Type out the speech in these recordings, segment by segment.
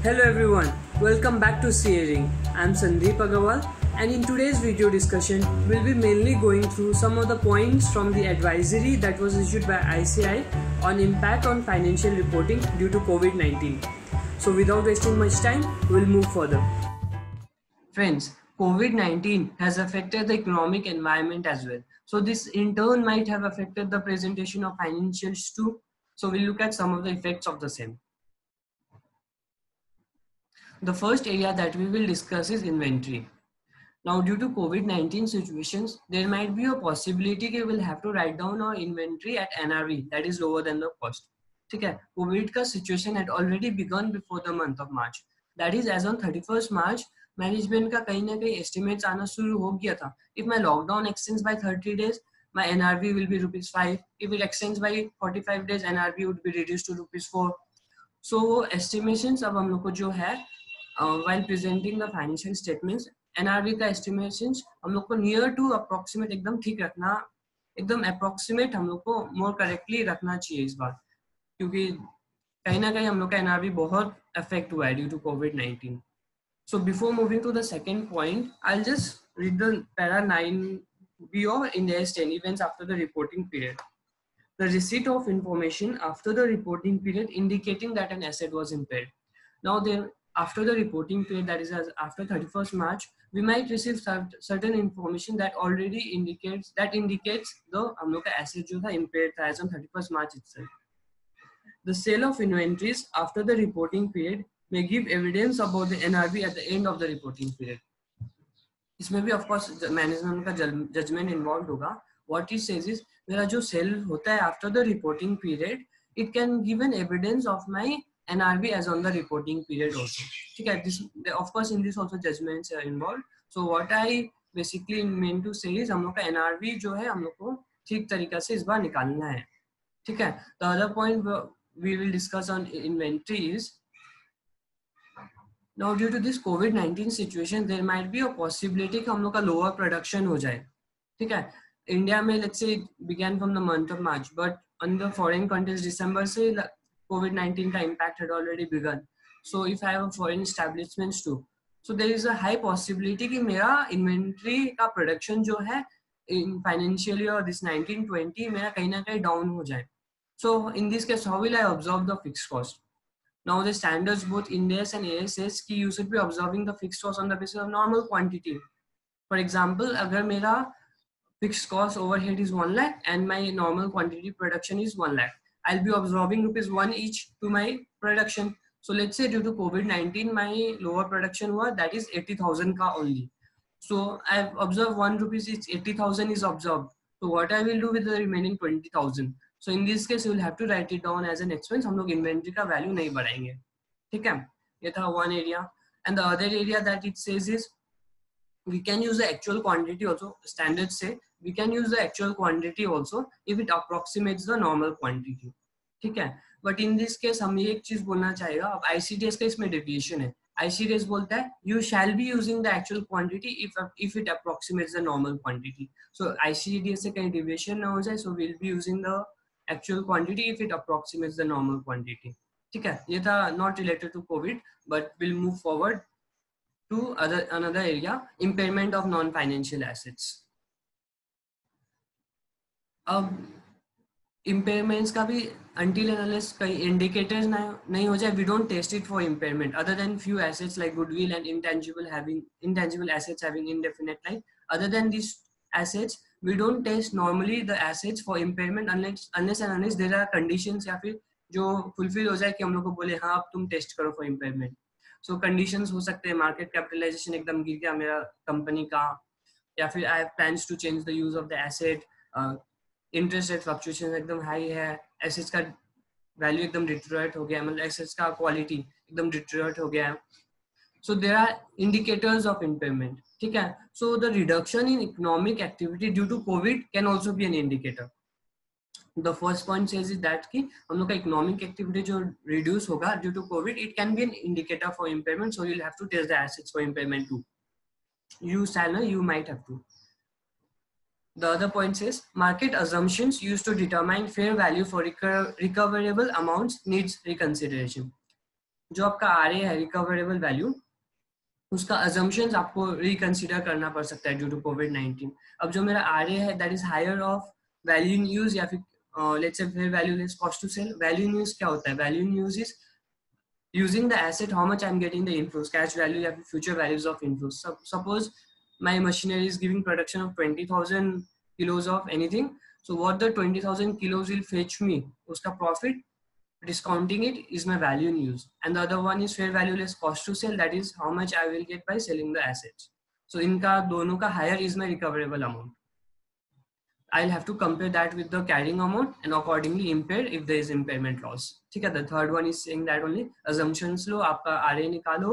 Hello everyone, welcome back to Searing. I'm Sandeep Agarwal, and in today's video discussion, we'll be mainly going through some of the points from the advisory that was issued by ICAI on impact on financial reporting due to COVID-19. So without wasting much time, we'll move further. Friends, COVID-19 has affected the economic environment as well. So this in turn might have affected the presentation of financials too. So we'll look at some of the effects of the same. The first area that we will discuss is inventory. Now, due to COVID-19 situations, there might be a possibility that we'll have to write down our inventory at NRV, that is lower than the cost. Okay, COVID का situation had already begun before the month of March. That is, as on 31st March, management का कहीं ना कहीं estimates आना शुरू हो गया था. If my lockdown extends by 30 days, my NRV will be ₹5. If it extends by 45 days, NRV would be reduced to ₹4. So estimations अब हम लोग को जो है while presenting the financial statements, NRV का estimations हम लोग को near to approximate एकदम ठीक रखना, एकदम approximate हम लोग को more correctly रखना चाहिए इस बार, क्योंकि कहीं ना कहीं हम लोग का NRV बहुत affect हुआ है due to COVID-19. So before moving to the second point, I'll just read the para 9B of Ind AS 10 events after the reporting period. The receipt of information after the reporting period indicating that an asset was impaired. Now there, after the reporting period, that is after 31st March, we might receive certain information that already indicates the हम लोग का asset जो था impaired था as on 31st March itself. The sale of inventories after the reporting period may give evidence about the NRV at the end of the reporting period. इसमें भी of course management का judgment involved होगा. What it says is मेरा जो sale होता है after the reporting period, it can give an evidence of my NRV as on the reporting period also. ठीक है, this of course in this also judgments are involved. So what I basically mean to say is हम लोग का NRV जो है हम लोग को ठीक तरीके से इस बार निकालना है. ठीक है. The other point we will discuss on inventory is now due to this COVID-19 situation, there might be a possibility कि हम लोग का lower production हो जाए. ठीक है. India में let's say began from the month of March, but on the foreign countries December से COVID-19 का impact had already begun. So if I have a foreign establishments too, so there is a high possibility कि मेरा inventory का production जो है in financial year this 1920 मेरा कहीं ना कहीं down हो जाए. So in this case, how will I absorb the fixed cost? Now the standards both Ind AS and AS says कि you should be absorbing the fixed cost on the basis of normal quantity. For example, अगर मेरा fixed cost overhead is 1 lakh and my normal quantity production is 1 lakh. I'll be absorbing ₹1 each to my production. So let's say due to COVID-19, my lower production was that is 80,000 ka only. So I've observed ₹1 each, 80,000 is absorbed. So what I will do with the remaining 20,000? So in this case, you will have to write it down as an expense. हम लोग inventory का value नहीं बढ़ाएंगे. ठीक है? ये था one area. And the other area that it says is we can use the actual quantity also. Standards say we can use the actual quantity also if it approximates the normal quantity. ठीक है? But in this case हम ये एक चीज बोलना चाहेगा. अब ICDS का इसमें deviation है. ICDS बोलता है you shall be using the actual quantity if it approximates the normal quantity. So ICDS से कहीं deviation ना हो जाए. So we'll be using the actual quantity if it approximates the normal quantity. ठीक है? ये था not related to COVID, but we'll move forward to another area, impairment of non-financial assets. अब impairments का भी until and unless कई indicators नहीं हो जाए, we don't test it for impairment. Other than few assets like goodwill and intangible assets having indefinite life. Other than these assets, we don't test normally the assets for impairment unless and unless there are conditions या फिर जो fulfill हो जाए कि हम लोग को बोले हाँ अब तुम test करो for impairment. So conditions हो सकते हैं market capitalization एकदम गिर गया मेरा company का, या फिर I have plans to change the use of the asset, interest rate fluctuation एकदम high है, assets का value एकदम deteriorate हो गया, मतलब assets का quality एकदम deteriorate हो गया. So there are indicators of impairment. ठीक है? So the reduction in economic activity due to COVID can also be an indicator. The first point says is that कि हम लोग का economic activity जो reduce होगा due to COVID, it can be an indicator for impairment. So you'll have to test the assets for impairment too. You might have to. The other point says market assumptions used to determine fair value for recoverable amounts needs reconsideration. जो आपका RA है recoverable value, उसका assumptions आपको reconsider करना पड़ सकता है due to कोविड-19। अब जो मेरा आरए है that is higher of value in use या फिर लेट्स से फिर value less cost to sell. Value in use क्या होता है? Value in use is using the asset how much I'm getting the inflows, cash value या future values of inflows. Suppose my machinery is giving production of 20,000 kilos of anything, so what the 20,000 kilos will fetch me, uska profit, discounting it is my value in use, and the other one is fair value less cost to sell, that is how much I will get by selling the assets. So इनका दोनों का higher is my recoverable amount. I'll have to compare that with the carrying amount and accordingly impair if there is impairment loss. ठीक है, the third one is saying that only assumptions लो, आपका RA निकालो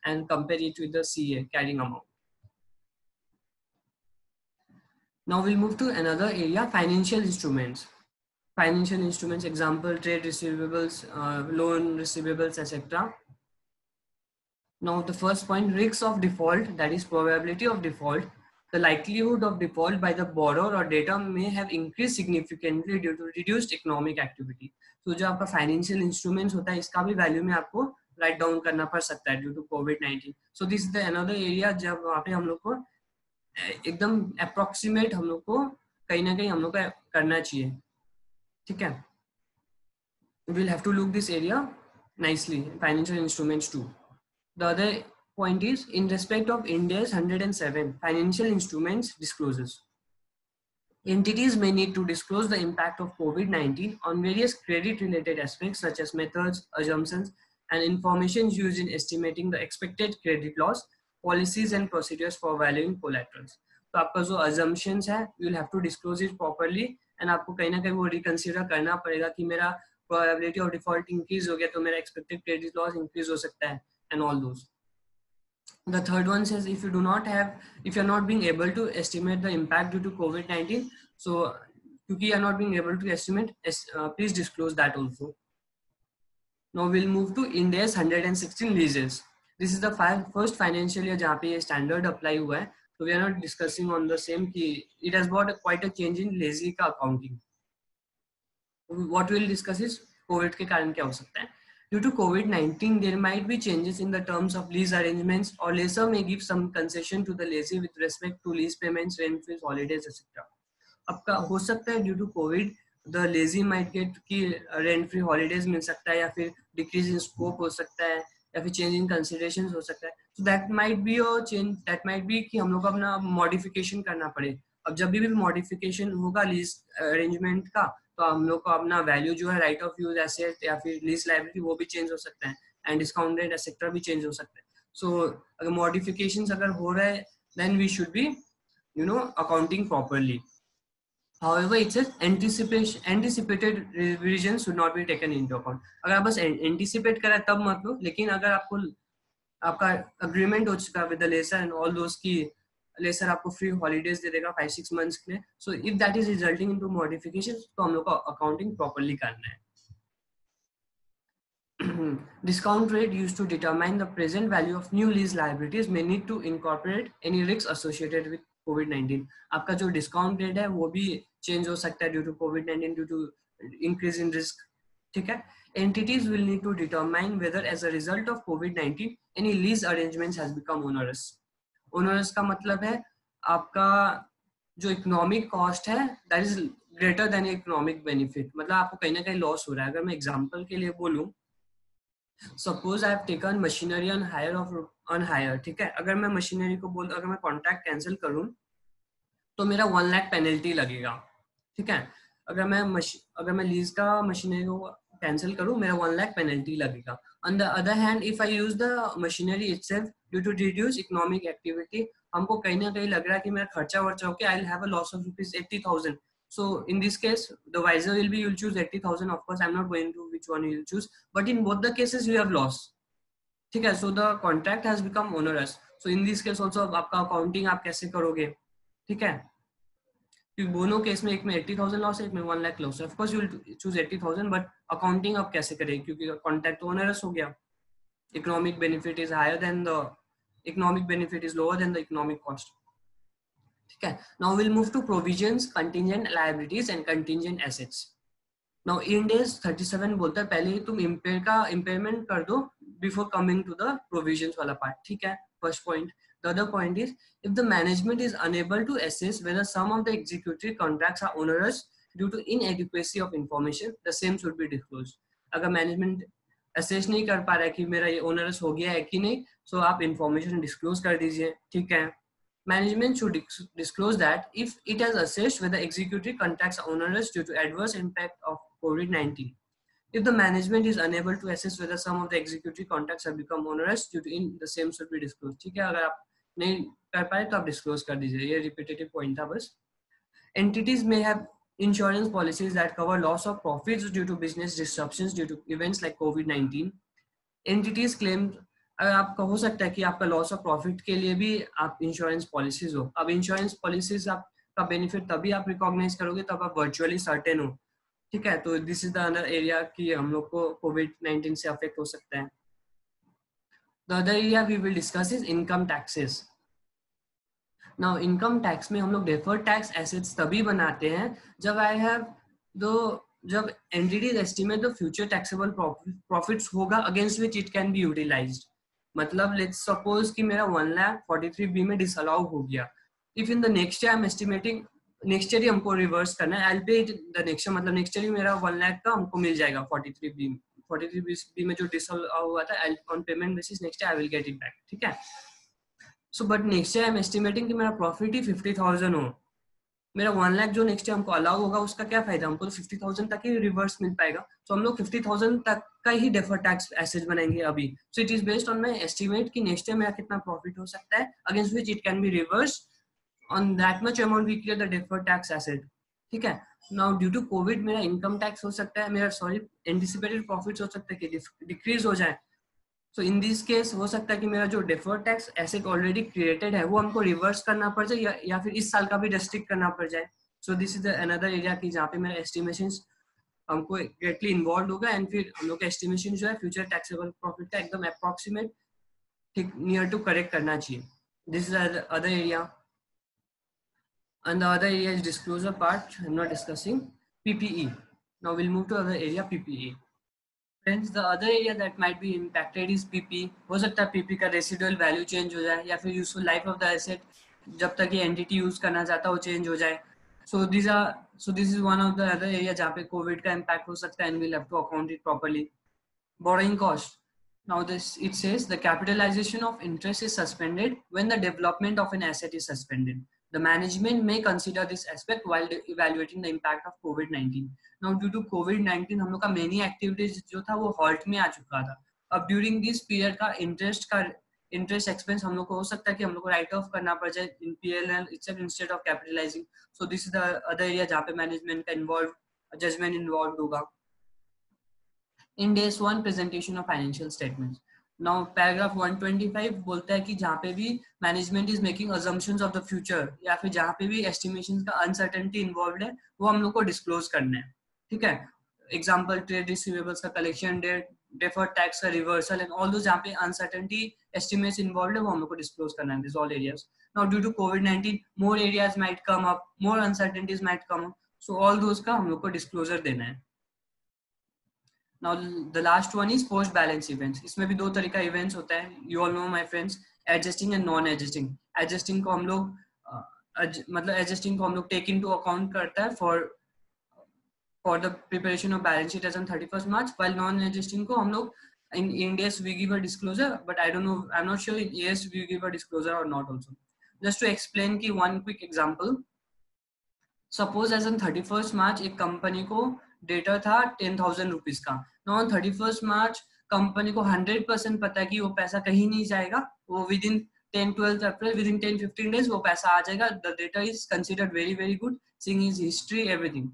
and compare it with the CA carrying amount. Now we'll move to another area, financial instruments. Financial instruments, example trade receivables, loan receivables, etc. Now the first point, risks of default, that is probability of default. The likelihood of default by the borrower or debtor may have increased significantly due to reduced economic activity. So जो आपका financial instruments होता है इसका भी value में आपको write down करना पड़ सकता है due to COVID-19. So this is the another area जब वहाँ पे हम लोग को एकदम approximate हम लोग को कहीं ना कहीं हम लोग को करना चाहिए, ठीक है? We'll have to look this area nicely, financial instruments too. The other point is in respect of India's 107 financial instruments disclosures. Entities may need to disclose the impact of COVID-19 on various credit-related aspects such as methods, assumptions, and information used in estimating the expected credit loss, policies and procedures for valuing collaterals. तो आपका जो assumptions है, you will have to disclose it properly, and आपको कहीं ना कहीं वो reconsider करना पड़ेगा कि मेरा probability of default increase हो गया तो मेरा expected credit loss increase हो सकता है, and all those. The third one says if you're not being able to estimate the impact due to COVID-19, so because you're not being able to estimate, please disclose that also. Now we'll move to India's 116 leases. This is the first financial year जहाँ पे ये standard apply हुआ है. So we are not discussing on the same कि it has brought quite a change in leasing का accounting. What we'll discuss is COVID के कारण क्या हो सकता है. Due to COVID-19, there might be changes in the terms of lease arrangements, or lessor may give some concession to the lessee with respect to lease payments, rent fees, holidays, etc. आपका हो सकता है due to COVID, the lessee might get कि rent free holidays मिल सकता है, या फिर decrease in scope हो सकता है, या फिर change in considerations हो सकता है. So that might be a change, that might be कि हम लोग को अपना modification करना पड़े. अब जब भी modification होगा lease arrangement का, तो हम लोग को अपना वैल्यू जो है राइट ऑफ यूज एसेट या फिर लीज लायबिलिटी वो भी चेंज हो सकता है, एंड डिस्काउंट रेट एक्सेट्रा भी चेंज हो सकता है. सो अगर मॉडिफिकेशंस अगर हो रहा है then we should be accounting properly. However, it says anticipated revisions should not be taken into account. अगर आप बस anticipate करा तब मत लो, लेकिन अगर आपको आपका agreement हो चुका with the lessor and all those की लेसर आपको फ्री हॉलीडेज दे देगा 5-6 मंथ्स के लिए. So if that is resulting into modifications तो हम लोग को अकाउंटिंग प्रॉपर्ली करना है. Discount rate used to determine the present value of new lease liabilities may need to incorporate any risks associated with COVID-19. आपका जो डिस्काउंट रेट है वो भी चेंज हो सकता है due to COVID-19 due to increase in risk, ठीक है. Entities will need to determine whether as a result of COVID-19 any lease arrangements has become onerous. Onerous का मतलब है आपका जो इकोनॉमिक कॉस्ट है that is greater than economic benefit, मतलब आपको कहीं ना कहीं लॉस हो रहा है. अगर मैं एग्जांपल के लिए बोलूं, suppose I have taken machinery on hire, ठीक है. अगर मैं मशीनरी को अगर मैं कॉन्ट्रैक्ट कैंसिल करूं तो मेरा 1 लाख पेनल्टी लगेगा, ठीक है. अगर मैं लीज का मशीनरी को कैंसिल करूं मेरा 1 लाख पेनल्टी लगेगा. On the other hand if I use the machinery itself due to reduce economic activity, हमको कहीं ना कहीं लग रहा है कि मेरा खर्चा वर्चा होके I will have a loss of ₹80,000. So in this case the wiser will be you'll choose 80,000. Of course I'm not going to which one you'll choose, but in both the cases you have loss, ठीक है. So the contract has become onerous. So in this case also आपका accounting आप कैसे करोगे, ठीक है. दोनों case में एक में 80,000 लॉस है, एक में 1 लाख लॉस है. Of course you will choose 80,000, but accounting आप कैसे करेंगे क्योंकि कॉन्ट्रैक्ट ओनरस हो गया. Economic benefit is higher than the economic benefit is lower than the economic cost, ठीक है. Now will move to provisions, contingent liabilities and contingent assets. Now Ind AS 37 बोलता है पहले तुम इम्पेयरमेंट कर दो before coming to the provisions wala part. ठीक है, first point. The other point is, if the management is unable to assess whether some of the executive contracts are onerous due to inadequacy of information, the same should be disclosed. अगर management assess नहीं कर पा रहा है कि मेरा ये onerous हो गया है कि नहीं, सो आप इंफॉर्मेशन डिस्क्लोज कर दीजिए. ठीक है. Management should disclose that if it has assessed whether executive contracts are onerous due to adverse impact of COVID-19. If the management is unable to assess whether some of the executive contracts have become onerous due to the same should be disclosed. ठीक है, अगर आप नहीं कर पाए तो आप disclose कर दीजिए. ये रिपीटेटिव पॉइंट था बस. Entities may have insurance policies that cover loss of profits due to business disruptions due to events like COVID-19. Entities claim, अगर आपका हो सकता है कि आपका लॉस ऑफ प्रॉफिट के लिए भी आप इंश्योरेंस पॉलिसीज हो. अब इंश्योरेंस पॉलिसीज आपका बेनिफिट तभी आप रिकॉग्नाइज करोगे तब आप वर्चुअली सर्टेन हो. ठीक है, तो this is the other area कि हम लोग को कोविड-19 से अफेक्ट हो सकता है. The other area we will discuss is income taxes. Now income tax में हम लोग डेफर्ड टैक्स एसेट्स तभी बनाते हैं जब entities estimate the future taxable profits होगा against which it can be utilised. मतलब लेट्स सपोज कि मेरा 1,43B में डिसअलाउ हो गया. If in the next year I am estimating, next year ही हमको रिवर्स करना है, I will pay it the next year, मतलब नेक्स्ट ईयर ही मेरा 1 लाख का हमको मिल जाएगा 43B में जो डिसअलाउ हुआ था. On payment basis next year I will get it back. ठीक है. So but next year I am estimating कि मेरा प्रॉफिट ही 50,000 हो. मेरा 1 लाख जो नेक्स्ट ईयर हमको अलाउ होगा उसका क्या फायदा, हमको तो 50,000 तक ही रिवर्स मिल पाएगा. तो हम लोग 50,000 तक का ही डेफर्ड टैक्स एसेट बनाएंगे अभी. So it is based on my estimate कि नेक्स्ट ईयर मेरा कितना प्रॉफिट हो सकता है against which it can be reverse. On that much amount we create the deferred tax asset. ठीक है. नाउ ड्यू टू कोविड मेरा इनकम टैक्स हो सकता है, मेरा एंटिसिपेटेड प्रॉफिट्स हो सकता है कि डिक्रीज हो जाए. सो इन दिस केस हो सकता है कि मेरा जो deferred tax asset already created है वो हमको रिवर्स करना पड़ जाए या फिर इस साल का भी रेस्ट्रिक्ट करना पड़ जाए. So this is another area कि जहाँ पे मेरा एस्टिमेशंस हमको डायरेक्टली इन्वॉल्व होगा एंड फिर हम लोग का एस्टिमेशन जो है फ्यूचर टैक्सेबल प्रॉफिट का एकदम अप्रॉक्सीमेट ठीक नियर टू करेक्ट करना चाहिए. This is other area. And the other area is disclosure part. I'm not discussing PPE. Now we'll move to other area, PPE. Friends, the other area that might be impacted is PP. हो सकता है PP का residual value change हो जाए या फिर useful life of the asset जब तक ये एंटिटी यूज करना चाहता है वो चेंज हो जाए. So this is one of the other area जहाँ पे कोविड का इम्पैक्ट हो सकता है and we'll have to account it properly. Borrowing cost. Now it says the capitalization of interest is suspended when the development of an asset is suspended. The management may consider this aspect while evaluating the impact of COVID-19. Now, due to COVID-19, हम लोग का many activities जो था वो halt में आ चुका था. अब during this period का interest expense हम लोग को हो सकता है कि हम लोग को write off करना पड़ जाए in P&L itself instead of capitalizing. So this is the other area जहाँ पे management का judgment involved होगा. In days 1 presentation of financial statements. Now paragraph 125 बोलता है कि जहाँ पे भी management is making assumptions of the future या फिर जहाँ पे भी एस्टिमेशन का अनसर्टेनिटी इन्वॉल्व है वो हम लोग को डिस्क्लोज करना है. ठीक है. एग्जांपल ट्रेड रिसीवेबल्स का कलेक्शन डेट, डेफर्ड टैक्स का रिवर्सल एंड ऑल दो जहाँ पे अनसर्टेनिटी एस्टिमेट्स इन्वॉल्व है वो हम लोग को डिस्क्लोज करना है. This all areas. Now due to कोविड-19 more areas might come up, more uncertainties might come up. So all those का हम लोग को डिस्क्लोजर देना है. Now the last one is post balance events. इसमें भी दो तरह का events होता है. You all know my friends, adjusting and non-adjusting. Adjusting को हम लोग मतलब adjusting को हम लोग take into account करता है for the preparation of balance sheet as on 31st March. While non-adjusting को हम लोग in Ind AS we give a disclosure, but I don't know, I'm not sure in AS we give a disclosure or not also. Just to explain कि one quick example. Suppose as on 31st March एक company को data था 10,000 rupees का. Now on 31st March company को 100% पता है कि वो पैसा कहीं नहीं जाएगा. वो within 10-12 April within 10-15 days वो पैसा आ जाएगा. The data is considered very very good, seeing his history everything.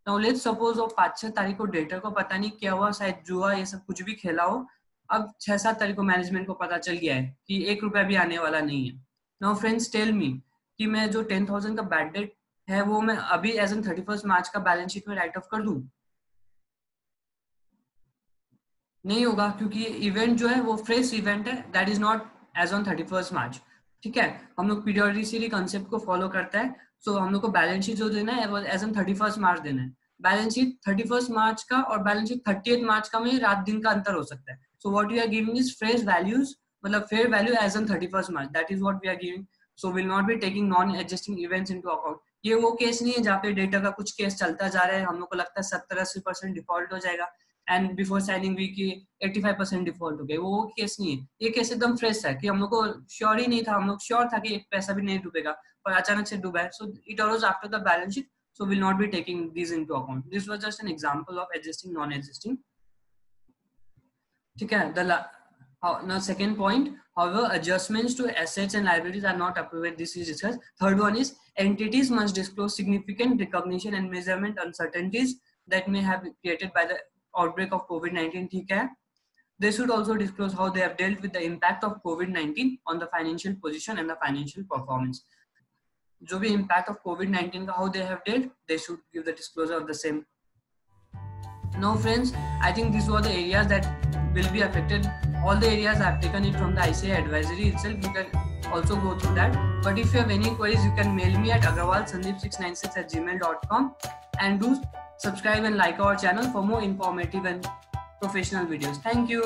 Now let's suppose वो 5-6 तारीख को डेटा को पता नहीं क्या हुआ, शायद जुआ ये सब कुछ भी खेला हो. अब 6-7 तारीख को मैनेजमेंट को पता चल गया है कि 1 रुपया भी आने वाला नहीं है. Now friends tell me कि मैं जो 10,000 का बैड डेट है वो मैं अभी एज ऑन 31st मार्च का बैलेंस शीट में राइट ऑफ कर दूं? नहीं होगा, क्योंकि इवेंट जो है वो फ्रेश इवेंट है. That is not as on 31st March. ठीक है. हम लोग पीरियोडिसिटी कंसेप्ट को फॉलो करता है. सो हम लोग को बैलेंस शीट जो देना है वो एज ऑन 31st मार्च देना है. बैलेंस शीट 31st मार्च का और बैलेंस शीट 30th मार्च का में रात दिन का अंतर हो सकता है. So what we are giving is fresh values, मतलब fair value as on 31st March. That is what we are giving. So we'll not be taking non-adjusting events into account. ये वो केस नहीं है जहाँ पे डेटा का कुछ case चलता जा रहा है, हम लोग को लगता है 70-80% डिफॉल्ट हो जाएगा एंड बिफोर साइनिंग वीक की 85% डिफॉल्ट हो गए, वो केस नहीं है. ये केस एकदम फ्रेश है कि हम लोग को श्योर ही नहीं था, हम लोग श्योर था कि एक पैसा भी नहीं डूबेगा पर अचानक से डूबा है. So it arise after the balance sheet, so we'll not be taking these into account. This was just an example of adjusting non-adjusting. ठीक है. Now second point, however, adjustments to assets and liabilities are not approved. This is discussed. Third one is entities must disclose significant recognition and measurement uncertainties that may have been created by the outbreak of COVID-19. ठीक है. They should also disclose how they have dealt with the impact of COVID-19 on the financial position and the financial performance. जो भी impact of COVID-19 का how they have dealt, they should give the disclosure of the same. Now friends, I think these were the areas that will be affected. All the areas I have taken it from the ICAI advisory itself. You can also go through that. But if you have any queries, you can mail me at agarwalsandeep696@gmail.com and do subscribe and like our channel for more informative and professional videos. Thank you.